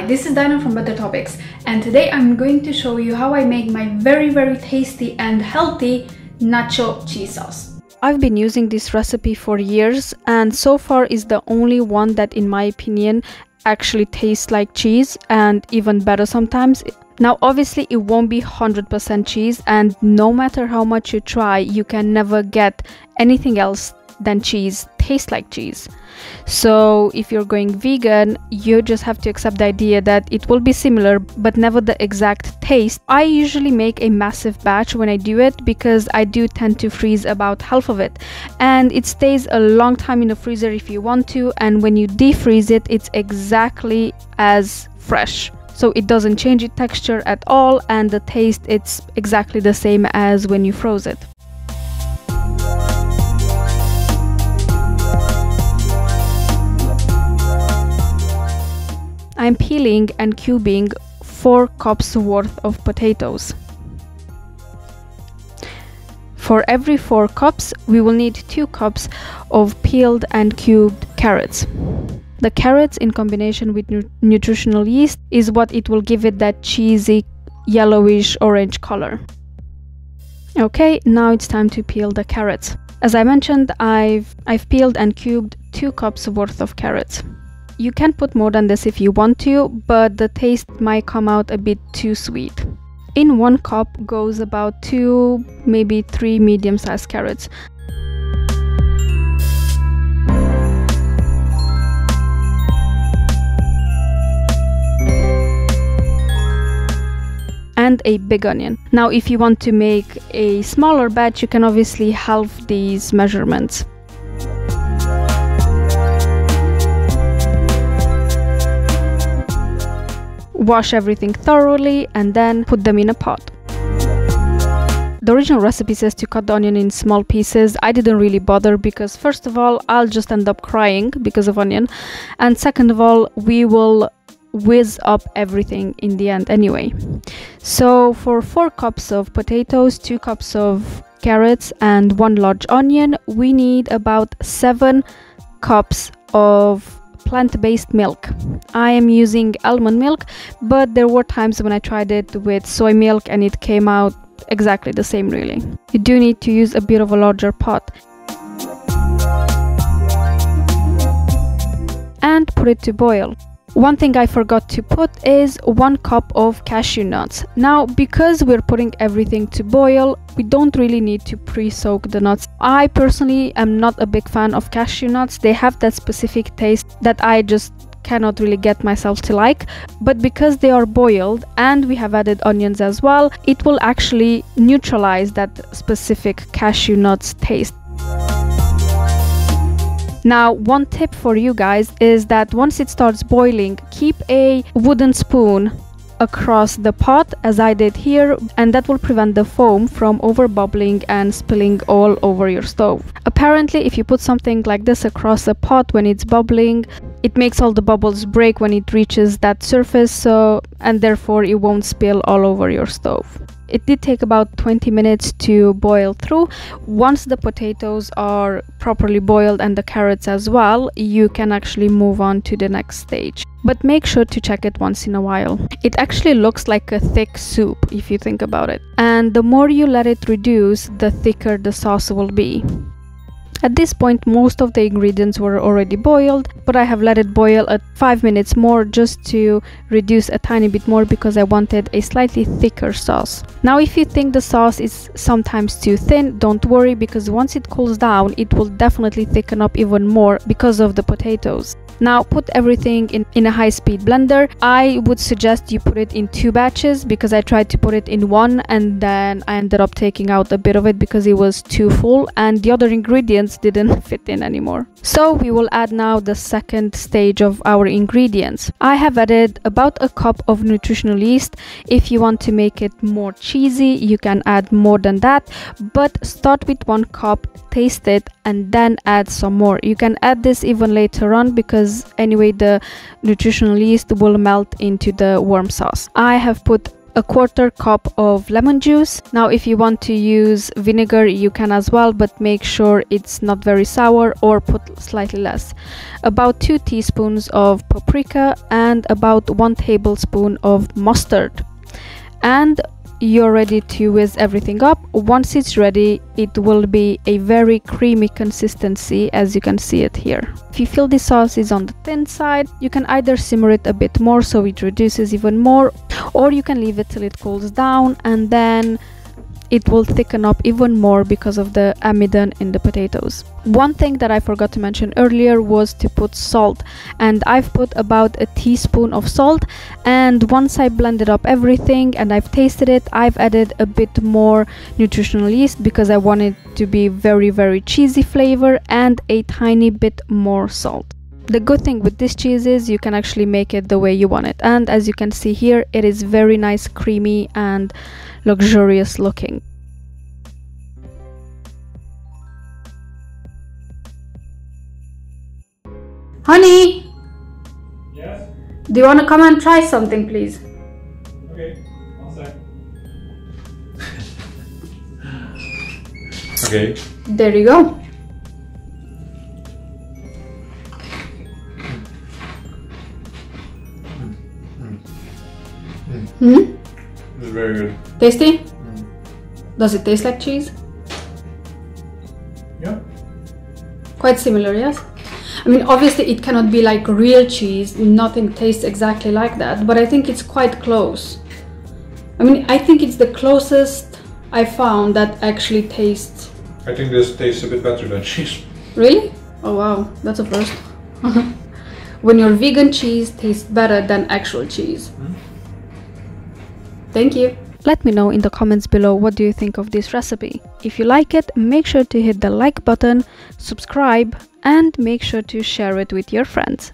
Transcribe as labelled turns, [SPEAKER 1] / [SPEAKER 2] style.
[SPEAKER 1] this is Dina from Better Topics, and today I'm going to show you how I make my very tasty and healthy nacho cheese sauce. I've been using this recipe for years, and so far is the only one that, in my opinion, actually tastes like cheese, and even better sometimes. Now obviously it won't be 100% cheese, and no matter how much you try, you can never get anything else than cheese taste like cheese. So if you're going vegan, you just have to accept the idea that it will be similar but never the exact taste. I usually make a massive batch when I do it, because I do tend to freeze about half of it, and it stays a long time in the freezer if you want to, and when you defreeze it, it's exactly as fresh. So it doesn't change its texture at all, and the taste, it's exactly the same as when you froze it. I'm peeling and cubing 4 cups worth of potatoes. For every 4 cups, we will need 2 cups of peeled and cubed carrots. The carrots, in combination with nutritional yeast, is what it will give it that cheesy yellowish orange color. Okay, now it's time to peel the carrots. As I mentioned, I've peeled and cubed 2 cups worth of carrots. You can put more than this if you want to, but the taste might come out a bit too sweet. In 1 cup goes about 2, maybe 3 medium-sized carrots. And a big onion. Now if you want to make a smaller batch, you can obviously halve these measurements. Wash everything thoroughly and then put them in a pot. The original recipe says to cut the onion in small pieces. I didn't really bother because, first of all, I'll just end up crying because of onion, and second of all, we will whiz up everything in the end anyway. So for 4 cups of potatoes, 2 cups of carrots and 1 large onion, we need about 7 cups of plant-based milk. I am using almond milk, but there were times when I tried it with soy milk and it came out exactly the same really. You do need to use a bit of a larger pot. And put it to boil. One thing I forgot to put is 1 cup of cashew nuts. Now, because we're putting everything to boil, we don't really need to pre-soak the nuts. I personally am not a big fan of cashew nuts. They have that specific taste that I just cannot really get myself to like. But because they are boiled and we have added onions as well, it will actually neutralize that specific cashew nuts taste. Now, one tip for you guys is that once it starts boiling, keep a wooden spoon across the pot, as I did here, and that will prevent the foam from over bubbling and spilling all over your stove. Apparently, if you put something like this across the pot when it's bubbling, it makes all the bubbles break when it reaches that surface, and therefore it won't spill all over your stove. It did take about 20 minutes to boil through. Once the potatoes are properly boiled and the carrots as well, you can actually move on to the next stage. But make sure to check it once in a while. It actually looks like a thick soup if you think about it. And the more you let it reduce, the thicker the sauce will be. At this point, most of the ingredients were already boiled, but I have let it boil at 5 minutes more just to reduce a tiny bit more because I wanted a slightly thicker sauce. Now, if you think the sauce is sometimes too thin, don't worry, because once it cools down, it will definitely thicken up even more because of the potatoes. Now put everything in a high-speed blender. I would suggest you put it in 2 batches because I tried to put it in 1 and then I ended up taking out a bit of it because it was too full and the other ingredients didn't fit in anymore. So we will add now the second stage of our ingredients. I have added about a cup of nutritional yeast. If you want to make it more cheesy, you can add more than that, but start with 1 cup, taste it, and then add some more. You can add this even later on because anyway the nutritional yeast will melt into the warm sauce. I have put a 1/4 cup of lemon juice. Now if you want to use vinegar you can as well, but make sure it's not very sour or put slightly less. About 2 teaspoons of paprika and about 1 tablespoon of mustard. And you're ready to whiz everything up. Once it's ready, it will be a very creamy consistency, as you can see it here. If you feel the sauce is on the thin side, you can either simmer it a bit more so it reduces even more, or you can leave it till it cools down and then it will thicken up even more because of the amidon in the potatoes. One thing that I forgot to mention earlier was to put salt, and I've put about a teaspoon of salt, and once I blended up everything and I've tasted it, I've added a bit more nutritional yeast because I want it to be very cheesy flavor and a tiny bit more salt. The good thing with this cheese is you can actually make it the way you want it, and as you can see here, it is very nice, creamy and luxurious looking. Honey!
[SPEAKER 2] Yes?
[SPEAKER 1] Do you want to come and try something, please?
[SPEAKER 2] Okay, one sec. Okay.
[SPEAKER 1] There you go.
[SPEAKER 2] It's very good.
[SPEAKER 1] Tasty? Does it taste like cheese?
[SPEAKER 2] Yeah.
[SPEAKER 1] Quite similar, yes? I mean, obviously it cannot be like real cheese, nothing tastes exactly like that, but I think it's quite close. I mean, I think it's the closest I found that actually tastes.
[SPEAKER 2] I think this tastes a bit better than cheese.
[SPEAKER 1] Really? Oh wow, that's a first. When your vegan cheese tastes better than actual cheese. Thank you. Let me know in the comments below what do you think of this recipe. If you like it, make sure to hit the like button, subscribe, and make sure to share it with your friends.